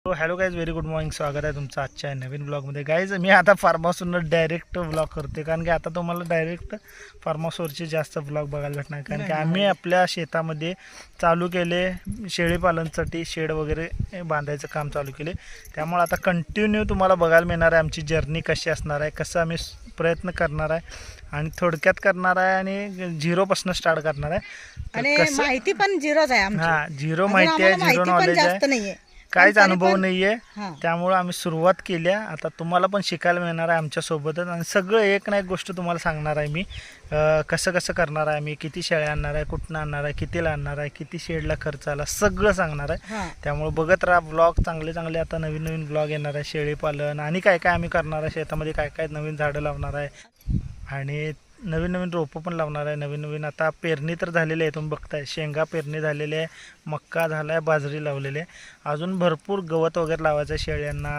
Hello guys, very good morning. स्वागत आहे तुमचं आजच्या नवीन ब्लॉगमध्ये. गाईज मी आता फार्म हाऊसवरून डायरेक्ट ब्लॉग करते, कारण की आता तुम्हाला डायरेक्ट फार्म हाऊसवरचे जास्त ब्लॉग बघायला भेटणार. कारण की आम्ही आपल्या शेतामध्ये चालू केले शेळीपालनसाठी, शेड वगैरे बांधायचं काम चालू केले. त्यामुळे आता कंटिन्यू तुम्हाला बघायला मिळणार आहे आमची जर्नी कशी असणार आहे, कसं आम्ही प्रयत्न करणार आहे आणि थोडक्यात करणार आहे आणि झिरोपासून स्टार्ट करणार आहे. आणि माहिती पण झिरोच आहे आमची. हां, झिरो माहिती आहे, झिरो नॉलेज आहे, काहीच अनुभव नाही आहे. त्यामुळे आम्ही सुरुवात केली आहे. आता तुम्हाला पण शिकायला मिळणार आहे आमच्यासोबतच, आणि सगळं एक ना एक गोष्ट तुम्हाला सांगणार आहे मी. कसं कसं करणार आहे मी, किती शेळ्या आणणार आहे, कुठनं आणणार आहे, कितीला आणणार आहे, किती शेडला खर्च आला, सगळं सांगणार आहे. त्यामुळे बघत राहा ब्लॉग. चांगले चांगले आता नवीन नवीन ब्लॉग येणार आहे, शेळीपालन आणि काय काय आम्ही करणार आहे शेतामध्ये, काय काय नवीन झाडं लावणार आहे आणि नवीन नवीन रोपं पण लावणार आहे. नवीन नवीन आता पेरणी तर झालेली आहे, तुम्ही बघताय. शेंगा पेरणी झालेली आहे, मक्का झाला आहे, बाजरी लावलेली आहे. अजून भरपूर गवत वगैरे लावायचं आहे, शेळ्यांना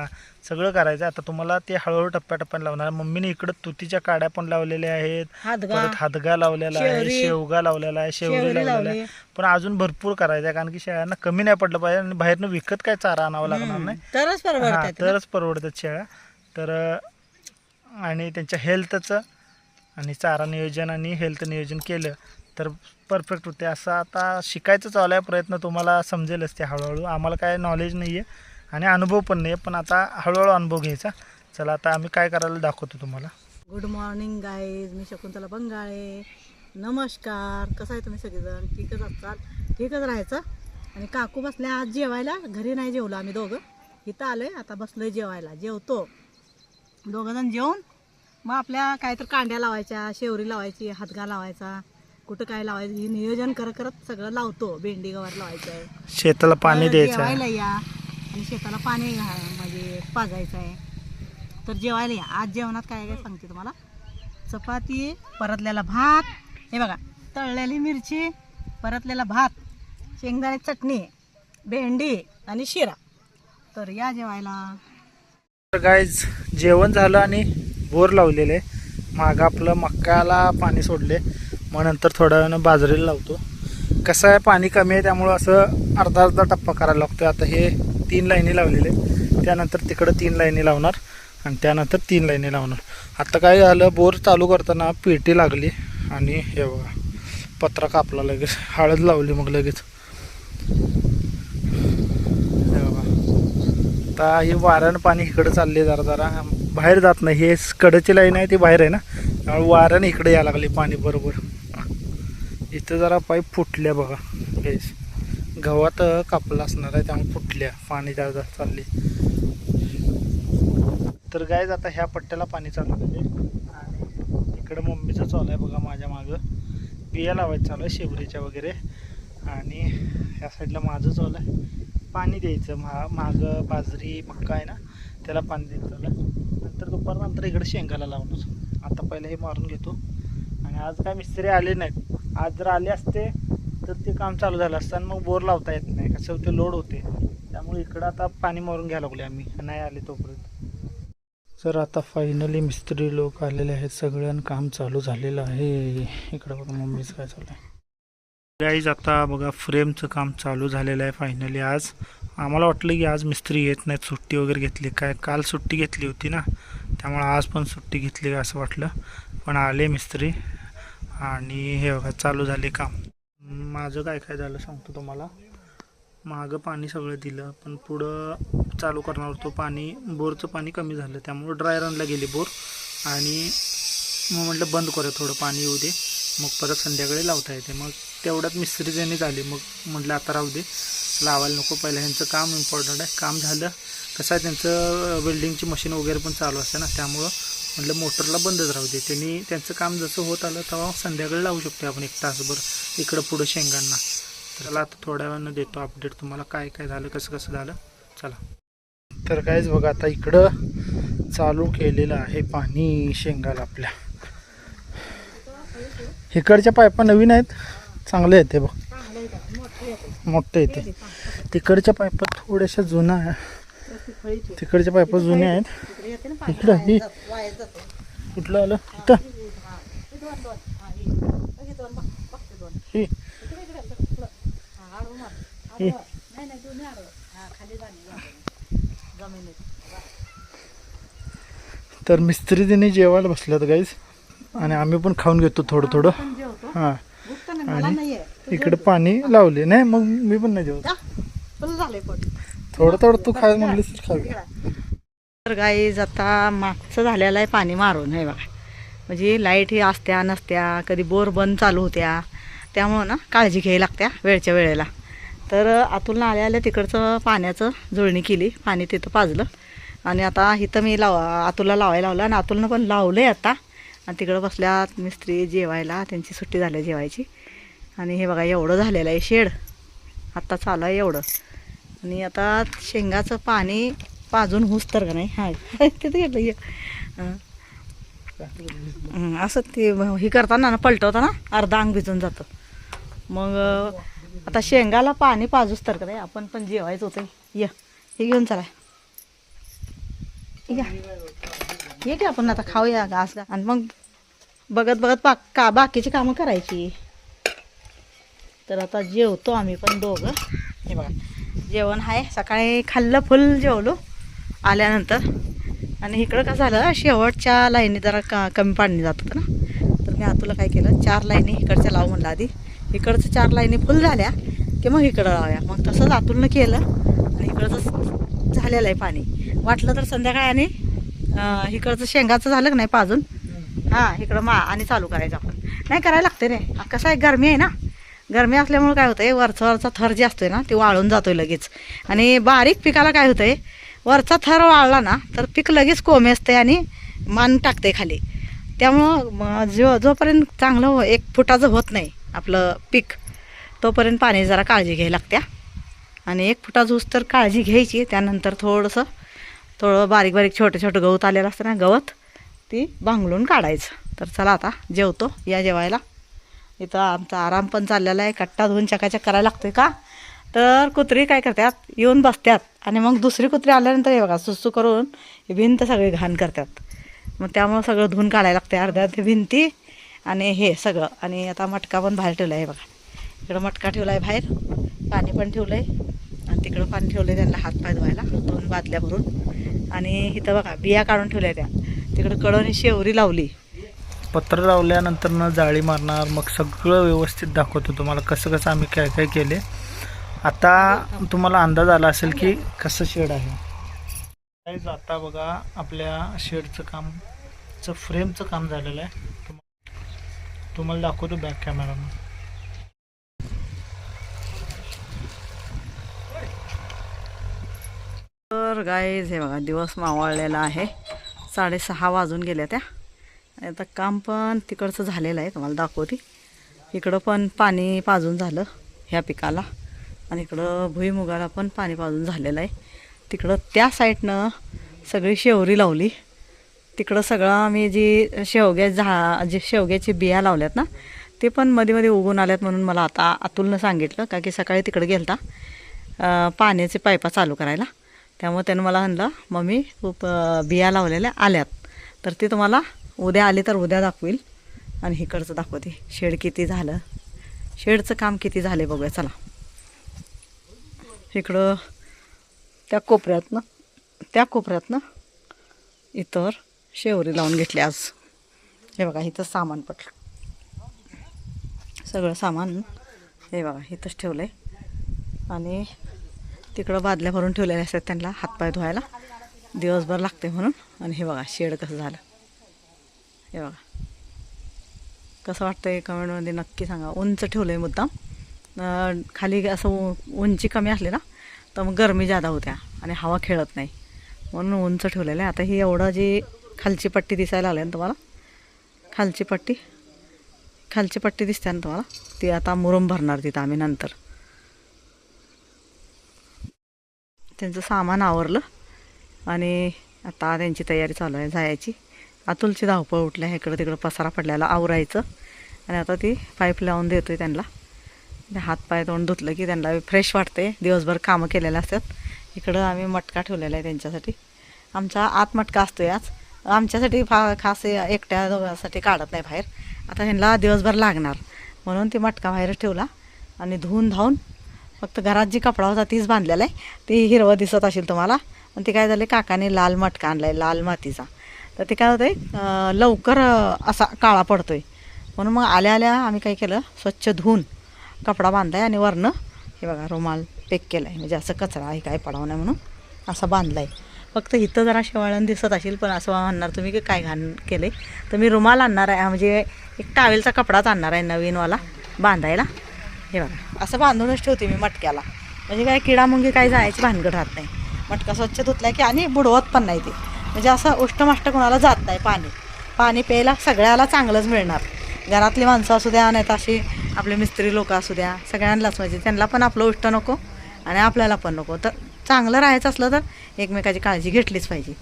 सगळं करायचं. आता तुम्हाला ते हळूहळू टप्प्याटप्प्याने लावणार. मम्मीने इकडं तुतीच्या काड्या पण लावलेल्या आहेत, परत हादगा लावलेला आहे, शेवगा लावलेला आहे, शेवरी लावलेला आहे. पण अजून भरपूर करायचं आहे, कारण की शेळ्यांना कमी नाही पडलं पाहिजे आणि बाहेरनं विकत काय चारा आणावं लागणार नाही, तरच परवडतात शेळ्या. तर आणि त्यांच्या हेल्थचं आणि चारा नियोजन आणि हेल्थ नियोजन केलं तर परफेक्ट होते. असं आता शिकायचं चालू आहे प्रयत्न. तुम्हाला समजेलच ते हळूहळू. आम्हाला काय नॉलेज नाही आहे आणि अनुभव पण नाही आहे, पण आता हळूहळू अनुभव घ्यायचा. चला आता आम्ही काय करायला दाखवतो तुम्हाला. गुड मॉर्निंग गाईज, मी शकुंतला बंगाळे. नमस्कार. कसं आहे तुम्ही सगळेजण? ठीकच असतात, ठीकच राहायचं. आणि काकू बसल्या आज जेवायला. घरी नाही जेवलो आम्ही दोघं, इथं आलोय. आता बसलोय जेवायला. जेवतो दोघंजण. जेवून मग आपल्या काय तर कांड्या लावायच्या, शेवरी लावायची, हातगा लावायचा, कुठं काय लावायचं हे नियोजन करत सगळं लावतो. भेंडी गवार लावायचं आहे, शेताला पाणी द्यायचं, जेवायला या आणि शेताला पाणी म्हणजे पाजायचं आहे. तर जेवायला या. आज जेवणात काय काय सांगते तुम्हाला. चपाती, परतलेला भात, हे बघा तळलेली मिरची, परतलेला भात, शेंगदाण्याची चटणी, भेंडी आणि शिरा. तर या जेवायला. गाईज जेवण झालं आणि बोर लावलेले. मागं आपलं मक्काला पाणी सोडले, मग नंतर थोड्या वेळानं बाजरीला लावतो. कसं आहे पाणी कमी आहे, त्यामुळं असं अर्धा अर्धा टप्पा करायला लागतो. आता हे 3 लाईनी लावलेले, त्यानंतर तिकडं 3 लाईनी लावणार आणि त्यानंतर 3 लाईनी लावणार. आता काय झालं, बोर चालू करताना पेटी लागली आणि हे बघा पत्रा कापला लगेच, हळद लावली मग लगेच. हे बघा आता हे वाऱ्यानं पाणी इकडं चालले, जरा जरा बाहेर जात नाही. हे कडची लाईन आहे ती बाहेर आहे ना, त्यामुळे वाऱ्याने इकडे यायला लागले पाणी बरोबर. इथं जरा पाईप फुटल्या बघा गॅस, गव्हात कापला असणार आहे त्यामुळे फुटल्या, पाणी जास्त चालले. तर गायज आता ह्या पट्ट्याला पाणी चालू झाले आणि इकडं मम्मीचं चालू आहे बघा. माझ्या मागं बिया लावायचं चालू आहे शेवरीच्या वगैरे, आणि ह्या साईडला माझं चालू आहे पाणी द्यायचं. मागं बाजरी मक्का आहे ना, त्याला पाणी द्यायचं चालू आहे. नंतर दुपारनंतर इकडे शेंगाला लावणार. आता पहिलं हे मारून घेतो. आणि आज काय मिस्त्री आले नाहीत. आज जर आले असते तर ते काम चालू झालं असतं आणि मग बोर लावता येत नाही, कसं होते लोड होते. त्यामुळे इकडं आता पाणी मारून घ्यायला लागले आम्ही, नाही आले तोपर्यंत. तर आता फायनली मिस्त्री लोक आलेले आहेत, सगळ्यांना काम चालू झालेलं आहे. इकडं बघा मम्मीचं काय चालू आहे. गाईज आता बघा फ्रेमचं काम चालू झालेलं आहे फायनली. आज आम्हाला वाटलं की आज मिस्त्री येत नाहीत, सुट्टी वगैरे घेतली काय. काल सुट्टी घेतली होती ना, त्यामुळे आज पण सुट्टी घेतली असं वाटलं, पण आले मिस्त्री आणि हे बघा चालू झाले काम. माझं काय काय झालं सांगतो तुम्हाला. मागं पाणी सगळं दिलं, पण पुढं चालू करणार होतो पाणी, बोरचं पाणी कमी झालं, त्यामुळं ड्राय रनला गेली बोर. आणि मग म्हटलं बंद करूया, थोडं पाणी येऊ दे, मग परत संध्याकाळी लावता येते. मग तेवढ्यात मिस्त्री ज्यांनी झाली, मग म्हटलं आता राहू दे, लावायला नको. पहिलं ह्यांचं काम इम्पॉर्टंट आहे. काम झालं, कसं आहे त्यांचं वेल्डिंगची मशीन वगैरे पण चालू असते ना, त्यामुळं म्हटलं मोटरला बंदच राहू दे. त्यांनी त्यांचं काम जसं होत आलं तेव्हा संध्याकाळी लावू शकतो आपण 1 तासभर इकडं पुढं शेंगांना. त्याला आता थोड्या वेळानं देतो अपडेट तुम्हाला, काय काय झालं, कसं कसं झालं. चला. तर कायच बघा आता इकडं चालू केलेलं आहे पाणी शेंगाला आपल्या. इकडच्या पाईपा नवीन आहेत, चांगले आहेत ते बघ, मोठे येते. तिकडच्या पाईपा थोड्याशा जुन्या आहे, तिकडच्या पाईपा जुन्या आहेत. इकडं ही कुठलं आलं इथं, ही ही जमिनीत. तर मिस्त्री तिने जेवायला बसल्यात गाईज आणि आम्ही पण खाऊन घेतो थोडं थोडं. आपण जेवतो. हां भूक तर नाही, मला आणि नाहीये. इकडे पाणी लावले नाही मग मी पण नाही जेवत. जा, फुल झालंय पोट. थोडं थोडं तू खाय म्हणलीस खावी. तर गाईज आता मागचं झालेलं आहे पाणी मारून हे बघा. म्हणजे लाईट ही असत्या नसत्या, कधी बोर बंद चालू होत्या, त्यामुळं ना काळजी घ्यायला लागत्या वेळच्या वेळेला. तर आतून आल्या तिकडचं पाण्याचं जुळणी केली, पाणी तिथं पाजलं आणि आता इथं मी आतूला लावायला लावलं आणि आतूलनं पण लावलं आहे आता. आणि तिकडं बसल्यात मिस्त्री जेवायला, त्यांची सुट्टी झाली जेवायची. आणि हे बघा एवढं झालेलं आहे शेड, आत्ता चालू आहे एवढं. आणि आता शेंगाचं पाणी पाजून हुस तर का नाही. हां तिथं घेतलं असं ते हे करताना ना पलटवताना अर्धा अंग भिजून जातं. मग आता शेंगाला पाणी पाजूच तर का नाही, आपण पण जेवायचं होतं. ये हे घेऊन चला, या ये की आपण आता खाऊया घास आणि मग बघत बघत बाकीची कामं करायची. तर आता जेवतो आम्ही पण दोघं. हे बघा जेवण आहे, सकाळी खाल्लं फुल जेवलो आल्यानंतर. आणि इकडं कसं झालं, शेवटच्या लाईनी जरा कमी पाणी जात होतं ना, तर मी आतूला काय केलं, 4 लाईनी इकडच्या लाव म्हणलं आधी. इकडचं 4 लाईनी फुल झाल्या की मग इकडं लावूया. मग तसंच आतूलनं केलं आणि इकडचं झालेलं आहे पाणी. वाटलं तर संध्याकाळी आणि इकडचं शेंगाचं झालं की नाही पाजून, हां इकडं आणि चालू करायचं आपण. नाही करायला लागते रे, कसं आहे गरमी आहे ना, गरमी असल्यामुळे काय होतं आहे, वरचा थर जे असतोय ना ते वाळून जातो आहे लगेच. आणि बारीक पिकाला काय होतं आहे, वरचा थर वाळला ना तर पीक लगेच कोमे असते आणि मान टाकते खाली. त्यामुळं जोपर्यंत चांगलं 1 फुटाचं होत नाही आपलं पीक, तोपर्यंत पाणी जरा काळजी घ्यायला लागत्या. आणि 1 फुटाचं ऊस तर काळजी घ्यायची. त्यानंतर थोडं बारीक बारीक छोटं गवत आलेलं असतं ना, गवत ती भांगलून काढायचं. तर चला आता जेवतो, या जेवायला. इथं आमचा आराम पण चाललेला आहे. कट्टा धुवून चकाचक करायला लागतोय का, तर कुत्री काय करतात, येऊन बसतात आणि मग दुसरी कुत्री आल्यानंतर हे बघा सुसू करून हे भिंत सगळे घाण करतात. मग त्यामुळं सगळं धुवून काढायला लागते, अर्ध्या ते भिंती आणि हे सगळं. आणि आता मटका पण बाहेर ठेवला आहे बघा, इकडं मटका ठेवला आहे बाहेर, पाणी पण ठेवलं आहे आणि तिकडं पाणी ठेवलं आहे त्यांना हातपाय धुवायला, 2 बादल्या भरून. आणि इथं बघा बिया काढून ठेवल्या त्या, तिकडं कडणी शेवरी लावली. पत्र लावल्यानंतर न जाळी मारणार, मग सगळं व्यवस्थित दाखवतो तुम्हाला कसं कसं आम्ही काय काय केले. आता तुम्हाला अंदाज आला असेल की कसं शेड आहे. गाईज आता बघा आपल्या शेडचं कामचं फ्रेमचं काम झालेलं आहे, तुम्हाला दाखवतो बॅक कॅमेरानं. तर गाईज हे बघा दिवस मावळलेला आहे, 6:30 वाजून गेल्या त्या. आता काम पण तिकडचं झालेलं आहे, तुम्हाला दाखवते. इकडं पण पाणी पाजून झालं ह्या पिकाला आणि इकडं भुईमुगाला पण पाणी पाजून झालेलं आहे. तिकडं त्या साईडनं सगळी शेवरी लावली. तिकडं सगळं आम्ही जी शेवग्याची बिया लावल्यात ना, ते पण मध्ये मध्ये उगून आल्यात. म्हणून मला आता अतुलनं सांगितलं का की सकाळी तिकडे गेलता पाण्याचे पाईपा चालू करायला, त्यामुळे त्यानं मला म्हणलं मम्मी तू बिया लावलेल्या आल्यात, तर ते तुम्हाला उद्या आले तर उद्या दाखवील. आणि इकडचं दाखवते शेड किती झालं, शेडचं काम किती झाले बघूया चला. इकडं त्या कोपऱ्यातनं इतर शेवरी लावून घेतली आज. हे बघा इथं सामान पडलं, सगळं सामान हे बघा इथंच ठेवलं आहे. आणि तिकडं बादल्या भरून ठेवलेल्या असतात त्यांना हातपाय धुवायला, दिवसभर लागते म्हणून. आणि हे बघा शेड कसं झालं, हे बघा कसं वाटतंय कमेंटमध्ये नक्की सांगा. उंच ठेवलं आहे मुद्दाम, खाली असं उंची कमी असली ना तर मग गरमी जादा होत्या आणि हवा खेळत नाही, म्हणून उंच ठेवलेलं आहे. आता ही एवढं जी खालची पट्टी दिसायला लागली ना तुम्हाला, खालची पट्टी दिसते ना तुम्हाला, ती आता मुरुम भरणार तिथं आम्ही नंतर. त्यांचं सामान आवरलं आणि आता त्यांची तयारी चालू आहे जायची. अतुलची धावपळ उठल्या, इकडं तिकडं पसारा पडल्याला आवरायचं. आणि आता ती पाईप लावून देतो आहे त्यांना. हातपाय तोंड धुतलं की त्यांना फ्रेश वाटते, दिवसभर कामं केलेल्या असतात. इकडं आम्ही मटका ठेवलेला आहे त्यांच्यासाठी. आमचा आत मटका असतो आज, आमच्यासाठी खास एकट्या दोघांसाठी काढत नाही बाहेर. आता ह्यांना दिवसभर लागणार म्हणून ती मटका बाहेरच ठेवला. आणि धुवून धावून फक्त घरात जी कपडा होता तीच बांधलेला आहे, ती हिरवं दिसत असेल तुम्हाला. आणि ते काय झाले, काकाने लाल मटका आणलाय लाल मातीचा. तर ते काय होतंय लवकर असा काळा पडतोय. म्हणून मग आल्या आल्या आम्ही काय केलं, स्वच्छ धुवून कपडा बांधलाय आणि वरनं हे बघा रुमाल पेक केला आहे, म्हणजे असं कचरा आहे काय पडावं नाही म्हणून असा बांधला आहे. फक्त इथं जरा शेवाळण दिसत असेल, पण असं म्हणणार तुम्ही की काय घाण केले, तर मी रुमाल आणणार आहे, म्हणजे एक टावेलचा कपडाच आणणार आहे नवीनवाला बांधायला. हे बघा असं बांधूनच ठेवते मी मटक्याला, म्हणजे काय किडा मुंगी काय जायची भानगड राहत नाही. मटका स्वच्छ धुतला की आणि बुडवत पण नाही ते, म्हणजे असं उष्टमाष्ट कोणाला जात नाही. पाणी प्यायला सगळ्याला चांगलंच मिळणार. घरातली माणसं असू द्या, नाही तर अशी आपले मिस्त्री लोक असू द्या, सगळ्यांनाच म्हणजे त्यांना पण आपलं उष्ट नको आणि आपल्याला पण नको. तर चांगलं राहायचं असलं तर एकमेकाची काळजी घेतलीच पाहिजे.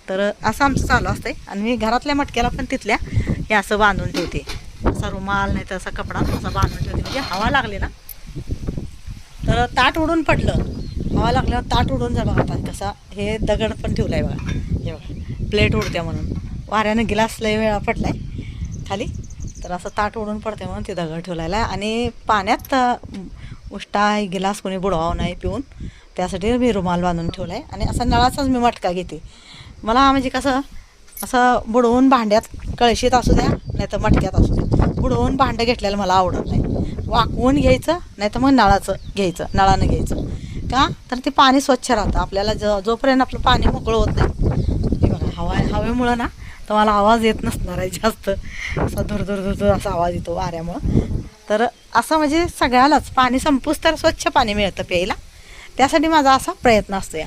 तर असं आमचं चालू असतंय. आणि मी घरातल्या मटक्याला पण तिथल्या हे असं बांधून ठेवते, असा रुमाल नाही तर असा कपडा असा बांधून ठेवते, म्हणजे हवा लागली ना तर ताट उडून पडलं, हवा लागल्यावर ताट उडून जा. बघा कसा हे दगड पण ठेवला आहे बघा, हे बघा प्लेट उडत्या म्हणून, वाऱ्यानं गिलास लय वेळा पडलाय खाली, तर असं ताट उडून पडते म्हणून ते दगड ठेवलेला आहे. आणि पाण्यात उष्टा गिलास कोणी बुडवावं नाही पिऊन, त्यासाठी मी रुमाल बांधून ठेवला आहे. आणि असा नळाचाच मी मटका घेते. मला म्हणजे कसं असं बुडवून भांड्यात कळशीत असू द्या नाही तर मटक्यात असू द्या, बुडवून भांडं घेतलेलं मला आवडत नाही. वाकवून घ्यायचं नाही तर मग नळाचं घ्यायचं, नळानं घ्यायचं. का तर ते पाणी स्वच्छ राहतं. आपल्याला जोपर्यंत आपलं पाणी मोकळं होत नाही, हे बघा हवेमुळं ना तर मला आवाज येत नसणार आहे जास्त, असा धुर असा आवाज येतो वाऱ्यामुळं. तर असं म्हणजे सगळ्यालाच पाणी संपूस तर स्वच्छ पाणी मिळतं प्यायला, त्यासाठी माझा असा प्रयत्न असतो.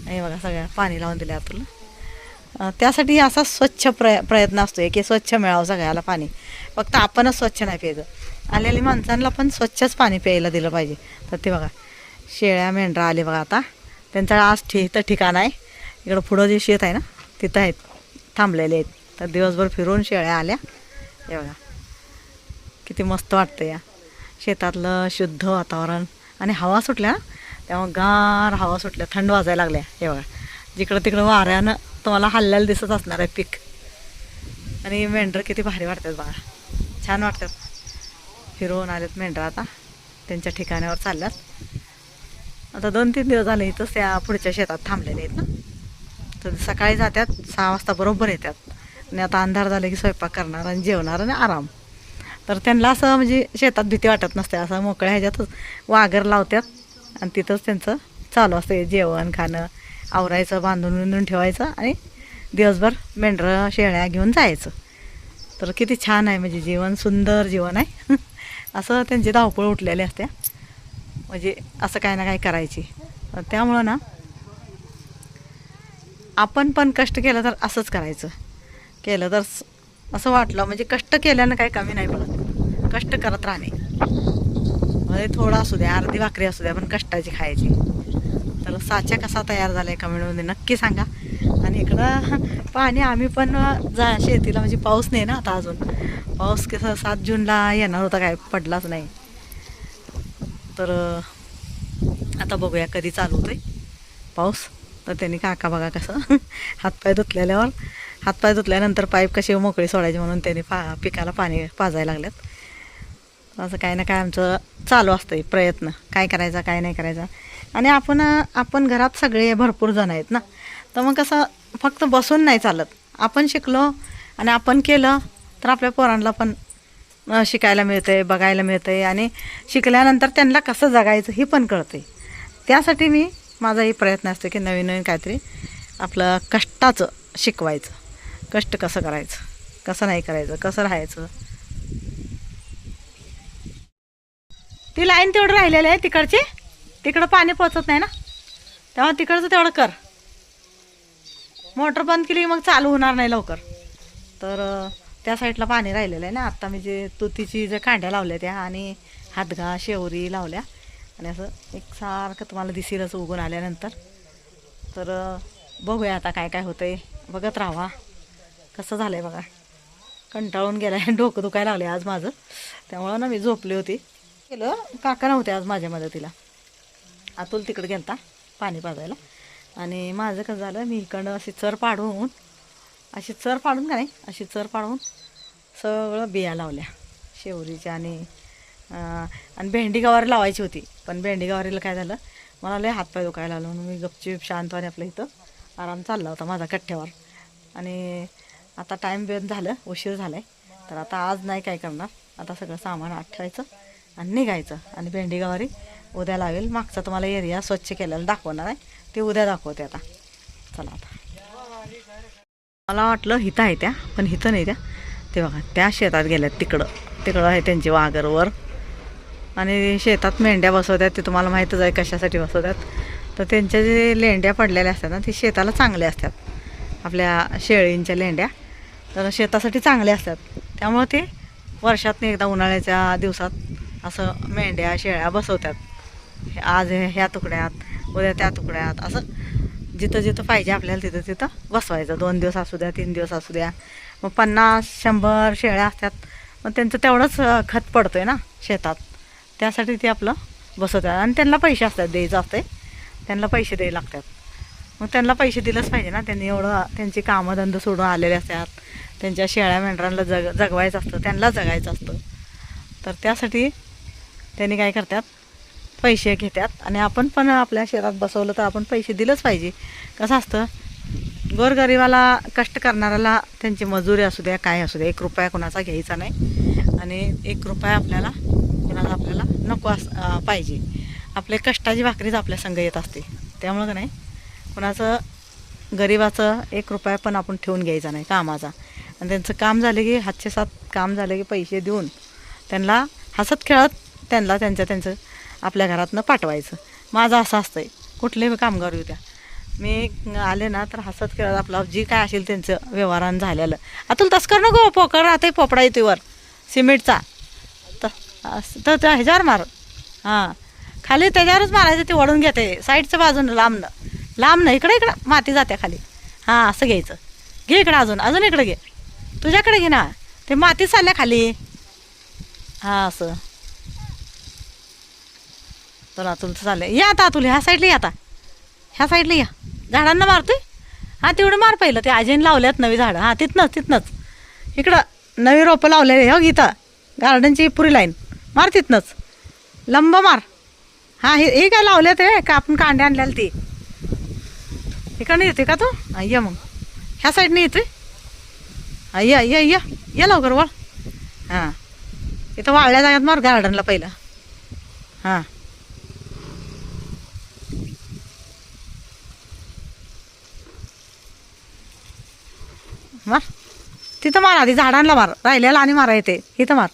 हे बघा सगळ्या पाणी लावून दिलं तुला, त्यासाठी असा स्वच्छ प्रयत्न असतो की स्वच्छ मिळावं सगळ्याला पाणी. फक्त आपणच स्वच्छ नाही प्यायचं, आलेल्या माणसांना पण स्वच्छच पाणी प्यायला दिलं पाहिजे. तर ते बघा शेळ्या मेंढरा आले बघा आता, त्यांचं आज ठिकाण आहे. इकडं पुढं जे शेत आहे ना तिथं आहेत थांबलेले आहेत. तर दिवसभर फिरून शेळ्या आल्या. हे बघा किती मस्त वाटतं या शेतातलं शुद्ध वातावरण. आणि हवा सुटल्या तेव्हा गार हवा सुटल्या, थंड वाजायला लागल्या. हे बघा जिकडं तिकडं वाऱ्यानं तुम्हाला हल्ल्याला दिसत असणार आहे पीक. आणि मेंढरं किती भारी वाटतात बघा, छान वाटतात. फिरवून आलेत मेंढरं, आता त्यांच्या ठिकाणावर चालल्यात. आता 2-3 दिवस झाले इथंच त्या पुढच्या शेतात थांबलेले आहेत ना. तर सकाळी जातात 6 वाजता बरोबर येतात. आणि आता अंधार झाले की स्वयंपाक करणार आणि जेवणार आणि आराम. तर त्यांना असं म्हणजे शेतात भीती वाटत नसते, असं मोकळ्या ह्याच्यातच वाघर लावतात आणि तिथंच त्यांचं चालू असते जेवण खाणं, आवरायचं, बांधून ठेवायचं आणि दिवसभर मेंढरं शेळ्या घेऊन जायचं. तर किती छान आहे, म्हणजे जीवन सुंदर जीवन आहे. असं त्यांची धावपळ उठलेली असते, म्हणजे असं काय ना काय करायची. त्यामुळं ना आपण पण कष्ट केलं तर असंच करायचं. केलं तर असं वाटलं म्हणजे कष्ट केल्यानं काही कमी नाही पडत, कष्ट करत राहणे. म्हणजे थोडं असू द्या, अर्धी भाकरी असू द्या, पण कष्टाची खायची. तर साचा कसा तयार झाला आहे कमेंटमध्ये नक्की सांगा. आणि इकडं पाणी आम्ही पण शेतीला, म्हणजे पाऊस नाही ना आता अजून, पाऊस कसं 7 जूनला येणार होता, काय पडलाच नाही. तर आता बघूया कधी चालू होतोय पाऊस. तर त्यांनी काका बघा कसं हातपाय धुतल्यानंतर पाईप कशी मोकळी सोडायची म्हणून त्यांनी पिकाला पाणी पाजायला लागल्यात. असं काय ना काय आमचं चालू असतं प्रयत्न, काय करायचा काय नाही करायचा. आणि आपण घरात सगळे भरपूर जण आहेत ना, तर मग कसं फक्त बसून नाही चालत. आपण शिकलो आणि आपण केलं तर आपल्या पोरांना पण शिकायला मिळतंय, बघायला मिळतंय. आणि शिकल्यानंतर त्यांना कसं जगायचं हे पण कळतंय. त्यासाठी माझाही प्रयत्न असतो की नवीन काहीतरी आपलं कष्टाचं शिकवायचं, कष्ट कसं करायचं, कसं नाही करायचं, कसं राहायचं. ती लाईन तेवढं राहिलेली आहे तिकडची, तिकडं पाणी पोचत नाही ना, तेव्हा तिकडचं तेवढं कर. मोटर बंद केली मग चालू होणार नाही लवकर. तर त्या साईडला पाणी राहिलेलं आहे ना. आत्ता मी जे तुतीची जे कांड्या लावल्या त्या आणि हातगा शेवरी लावल्या, आणि असं एकसारखं तुम्हाला दिसेलच उगून आल्यानंतर. तर बघूया आता काय काय होतंय, बघत राहा. कसं झालं आहे बघा, कंटाळून गेला आहे, डोकं दुखायला लागले आज माझं. त्यामुळं ना मी झोपली होती. केलं काका नव्हते आज माझ्या मदतीला, अतुल तिकडे गेलता पाणी पाजायला. आणि माझं कसं झालं, मी इकडं अशी चर पाडून सगळं बिया लावल्या शेवरीच्या. आणि भेंडी गवारी लावायची होती, पण भेंडी गवारीला काय झालं, मला लय हातपाय दुखायला आलो म्हणून मी गपचीप शांतवाने आपल्या इथं आराम चालला होता माझा कट्ट्यावर. आणि आता टाईम वेळ झालं, उशीर झाला आहे, तर आता आज नाही काय करणार. आता सगळं सामान आत ठेवायचं आणि निघायचं. आणि भेंडी गवारी उद्या लावेल. मागचा तुम्हाला एरिया स्वच्छ केलेला दाखवणार आहे, ते उद्या दाखवते. आता चला, आता मला वाटलं हिथं आहे त्या, पण हिथं नाही त्या. ते बघा त्या शेतात गेल्यात, तिकडं आहे त्यांची वाघरवर. आणि शेतात मेंढ्या बसवतात, ते तुम्हाला माहीतच आहे कशासाठी बसवतात. तर त्यांच्या जे लेंड्या पडलेल्या असतात ना, ते शेताला चांगले असतात. आपल्या शेळींच्या लेंड्या तर शेतासाठी चांगले असतात. त्यामुळं ते वर्षातून एकदा उन्हाळ्याच्या दिवसात असं मेंढ्या शेळ्या बसवतात. आज ह्या तुकड्यात, उद्या त्या तुकड्यात, असं जिथं जिथं पाहिजे आपल्याला तिथं तिथं बसवायचं. 2 दिवस असू द्या, 3 दिवस असू द्या. मग 50-100 शेळ्या असतात. मग त्यांचं तेवढंच खत पडतं आहे ना शेतात, त्यासाठी ते आपलं बसवतात. आणि त्यांना पैसे असतात, द्यायचं असते, त्यांना पैसे द्यायला लागतात. मग त्यांना पैसे दिलंच पाहिजे ना. त्यांनी एवढं त्यांची कामधंदा सोडून आलेले असतात. त्यांच्या शेळ्या मेंढरांना जगवायचं असतं, त्यांना जगायचं असतं. तर त्यासाठी त्यांनी काय करतात, पैसे घेतात. आणि आपण पण आपल्या शेतात बसवलं तर आपण पैसे दिलंच पाहिजे. कसं असतं, गोरगरिबाला, कष्ट करणाऱ्याला त्यांची मजुरी असू द्या, काय असू द्या, 1 रुपया कोणाचा घ्यायचा नाही. आणि 1 रुपया आपल्याला नको पाहिजे. आपले कष्टाची भाकरीच आपल्या संग येत असते. त्यामुळं का नाही, कोणाचं गरिबाचं 1 रुपया पण आपण ठेवून घ्यायचा नाही कामाचा. आणि त्यांचं काम झालं की, 7 काम झालं की पैसे देऊन त्यांना हसत खेळत त्यांचं आपल्या घरातनं पाठवायचं. माझं असं असतंय, कुठलेही कामगार येऊ द्या, मी आले ना तर हसत खेळत आपला जी काय असेल त्यांचं व्यवहारानं झालेलं. आता तसं कर नको, पोकर राहते पोपडा येते वर सिमेंटचा, तर त्या ह्याच्यावर मार. हां, खाली त्याच्यावरच मारायचं. ते वळून घेते साईडच्या बाजूनं, लांबनं इकडं माती जाते खाली. हां, असं घ्यायचं. घे इकडं, अजून इकडं घे, तुझ्याकडे घे ना, ते माती चालल्या खाली. हां, असं. तर अतुल चाललं, या आता अतुल, ह्या साईडला या, आता ह्या साईडला या. झाडांना मारतोय. हां, तेवढं मार पहिलं. ते आजीने लावल्यात नवी झाडं. हां, तिथनंच इकडं नवी रोपं लावलेली हो, इथं गार्डनची पुरी लाईन मार, तिथनंच लंब मार. हां, हे काय लावल्यात रे, का आपण कांडे आणलेलं ती. इकडनं येते का तू? ये मग ह्या साईडने येतोय. हां, या लवकर वळ. हां, इथं वाळल्या जाग्यात मार गार्डनला पहिलं. हां, मार तिथं, मार आधी झाडांना मार, राहिल्याला आणि मारा येते. इथं मार,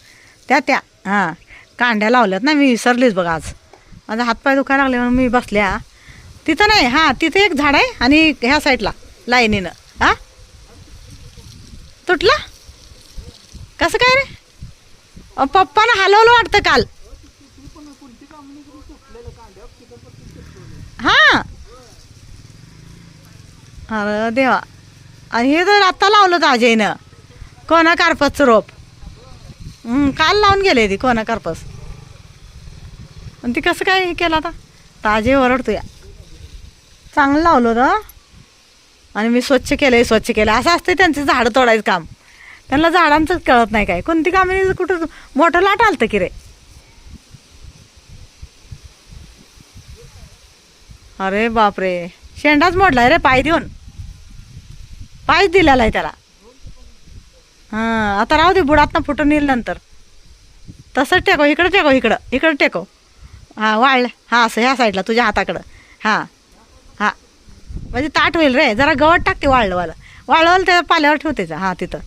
त्या हां, कांड्या लावल्यात ना, मी विसरलीच बघा आज. माझा हातपाय दुखायला लागले म्हणून मी बसल्या. तिथं नाही, हां तिथे एक झाड आहे आणि ह्या साईडला लाईनीनं. हां, तुटला कसं काय रे? पप्पानं हलवलं वाटतं काल. हां, अरे देवा. आणि हे तर आत्ता लावलं तर अजयनं कोणा कार्पसचं रोप. काल लावून गेले ती कोणा कार्पस. आणि ती कसं काय हे केलं आता? ताजे ओरडतो या. चांगलं लावलं होतं आणि मी स्वच्छ केलं असं असतं त्यांचं झाडं तोडायचं काम. त्यांना झाडांचंच कळत नाही काय. कोणती कामे कुठं मोठं लाट आलतं की रे. अरे बापरे, शेंडाच मोडलाय रे, पाय देऊन पायच दिलेला आहे त्याला. हां, आता राहू दे, बुडातनं फुटून येईल नंतर. तसंच टेको, इकडं टेको. हां, वाळलं. हां, असं ह्या साईडला तुझ्या हाताकडं. हां, म्हणजे ताट होईल रे. जरा गवत टाकते वाळलं त्याच्या पाल्यावर ठेवते. हां, तिथं.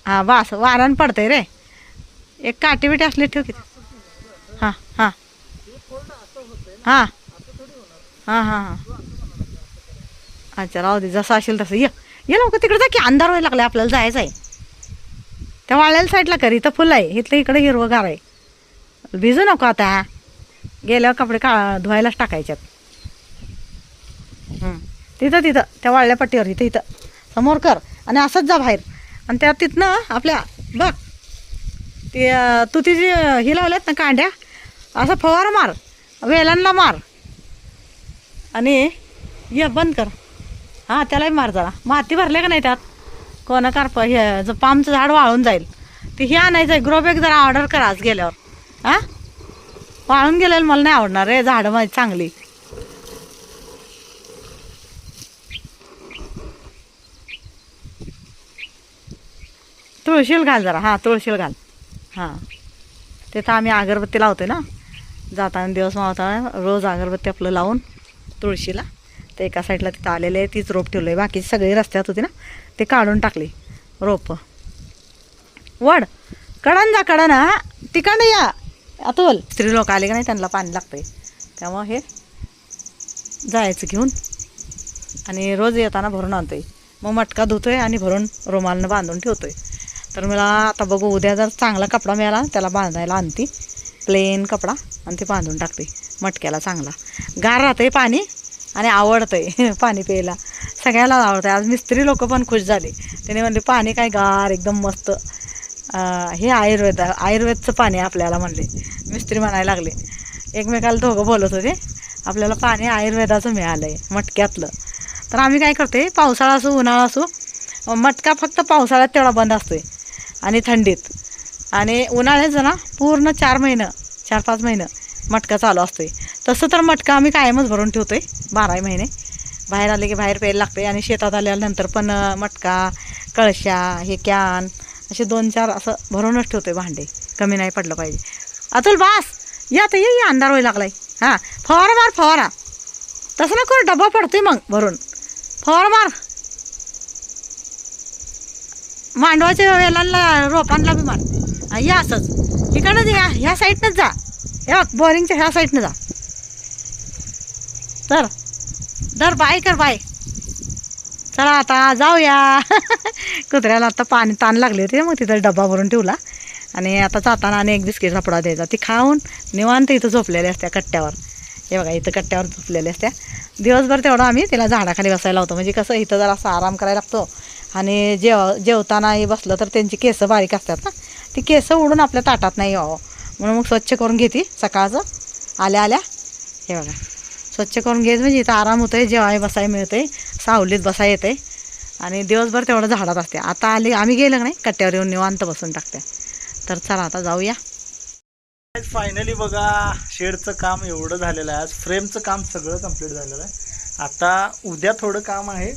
हां, बस, वारण पडतंय रे. एक काठी बिटी असली ठेव की. हां, अच्छा, राहू दे, जसं असेल तसं. ये लवकर तिकडे जा की, अंधार व्हायला लागला, आपल्याला जायचं आहे. त्या वाळलेल्या साईडला कर, इथं फुलं आहे, इथलं इकडे हिरवंगार आहे. भिजू नको आता, गेल्यावर कपडे धुवायलाच टाकायच्यात. तिथं त्या वाळल्या पट्टीवर इथं समोर कर आणि असंच जा बाहेर. आणि त्या तिथनं आपल्या बघ ते तू तिची ही लावल्यात ना कांड्या, असं फवार मार, वेलांना मार आणि ये बंद कर. हां, त्यालाही मार जरा. माती भरले का नाही त्यात, कोणा कार्प हे पामचं झाड वाळून जाईल. ते हे आणायचं आहे, ग्रोबॅग जरा ऑर्डर करा आज गेल्यावर. हां, वाळून गेलेलं मला नाही आवडणार रे, झाडं माझी चांगली. तुळशील घाल जरा, हां तुळशील घाल. हां तिथं आम्ही अगरबत्ती लावतोय ना, जाताना दिवस मावता रोज अगरबत्ती आपलं लावून तुळशीला. ते एका साईडला तिथं आलेले आहे, तीच रोप ठेवलं आहे. बाकीची सगळी रस्त्यात होती ना, ते काढून टाकली रोपं. वड कडन जा, कडन हा, तिकडं या अतुल. स्त्री लोक आले का नाही त्यांना पाणी लागतंय, त्यामुळं हे जायचं घेऊन आणि रोज येताना भरून आणतोय. मग मटका धुतोय आणि भरून रुमालनं बांधून ठेवतोय. तर मला आता बघू, उद्या जर चांगला कपडा मिळाला त्याला बांधायला आणते, प्लेन कपडा, आणि ते बांधून टाकते मटक्याला. चांगला गार राहतंय पाणी आणि आवडतंय पाणी प्यायला, सगळ्याला आवडतंय. आज मिस्त्री लोक पण खुश झाले, त्याने म्हणले पाणी काय गार एकदम मस्त, हे आयुर्वेदचं पाणी आपल्याला म्हणले. मिस्त्री म्हणायला लागले, एकमेकाला दोघं बोलत होते, आपल्याला पाणी आयुर्वेदाचं मिळालं आहे मटक्यातलं. तर आम्ही काय करते, पावसाळा असो उन्हाळा असो, मटका फक्त पावसाळ्यात तेवढा बंद असतोय आणि थंडीत. आणि उन्हाळ्याचं ना पूर्ण 4-5 महिने मटका चालू असतोय. तसं तर मटका आम्ही कायमच भरून ठेवतोय 12 महिने. बाहेर आले की बाहेर प्यायला लागते, आणि शेतात आल्यानंतर पण मटका, कळशा, हे कॅन असे 2-4 असं भरूनच ठेवतोय भांडे, कमी नाही पडलं पाहिजे. अतुल बास, या तर ये, अंधार व्हायला लागलाय. हां फवारा मार, फवारा. तसं नको, डबा पडतोय मग भरून. फवारा मार, मांडवाच्या वेलांना रोपांना बी मार. या असंच इकडनं या, ह्या साईडनंच जा, हे बघ बोरिंगच्या ह्या साईडनं जा. तर दर बाय कर, बाय. चला आता जाऊया. कुत्र्याला आता पाणी ताण लागले होते, मग तिथं डबा भरून ठेवला. आणि आता जाताना आणि एक बिस्किटचा पुडा द्यायचा. ती खाऊन निवांत इथं झोपलेल्या असत्या कट्ट्यावर. हे बघा इथं कट्ट्यावर झोपलेल्या असत्या. दिवसभर तेवढं आम्ही तिला झाडाखाली बसायला होतो, म्हणजे कसं इथं जरा असा आराम करायला लागतो. आणि जेवतानाही बसलं तर त्यांची केसं बारीक असतात ना, ती केसं उडून आपल्या ताटात नाही यावं म्हणून मग स्वच्छ करून घेते सकाळचं आल्या आल्या. हे बघा स्वच्छ करून घ्यायचं, म्हणजे इथं आराम होतं आहे, जेवाय बसायला मिळतं आहे, सावलीत बसायला येतं आहे. आणि दिवसभर तेवढं झाडात असते. आता आम्ही गेलं नाही, कट्ट्यावर येऊन निवांत बसून टाकते. तर चला आता जाऊया. फायनली बघा शेडचं काम एवढं झालेलं आहे. आज फ्रेमचं काम सगळं कंप्लीट झालेलं आहे. आता उद्या थोडं काम आहे,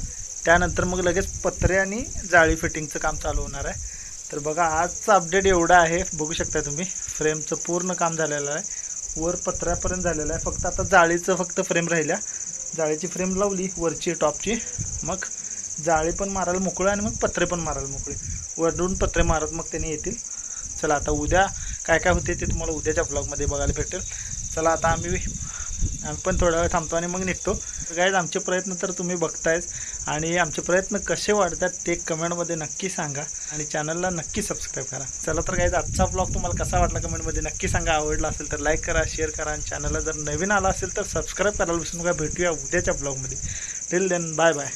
त्यानंतर मग लगेच पत्रे आणि जाळी फिटिंगचं काम चालू होणार आहे. तर बघा आजचं अपडेट एवढं आहे, बघू शकता तुम्ही. फ्रेमचं पूर्ण काम झालेलं आहे, वर पत्र्यापर्यंत झालेलं आहे. फक्त आता जाळीचं फक्त फ्रेम राहिल्या. जाळीची फ्रेम लावली वरची टॉपची, मग जाळी पण मारायला मोकळं आणि मग पत्रे पण मारायला मोकळे. वरून पत्रे मारत मग त्यांनी येतील. चला आता उद्या काय काय होते ते तुम्हाला उद्याच्या ब्लॉगमध्ये बघायला भेटेल. चला आता आम्ही पण थोडा वेळ थांबतो आणि मग निघतो. गाईज आमचे प्रयत्न तर तुम्ही बघतायच, आणि आमचे प्रयत्न कसे वाढतात ते कमेंटमध्ये नक्की सांगा, आणि चॅनलला नक्की सबस्क्राईब करा. चला तर गाईज आजचा ब्लॉग तुम्हाला कसा वाटला कमेंटमध्ये नक्की सांगा. आवडला असेल तर लाईक करा, शेअर करा, आणि चॅनलला जर नवीन आला असेल तर सबस्क्राईब करायला विसरू नका. भेटूया उद्याच्या ब्लॉगमध्ये. Till then bye bye.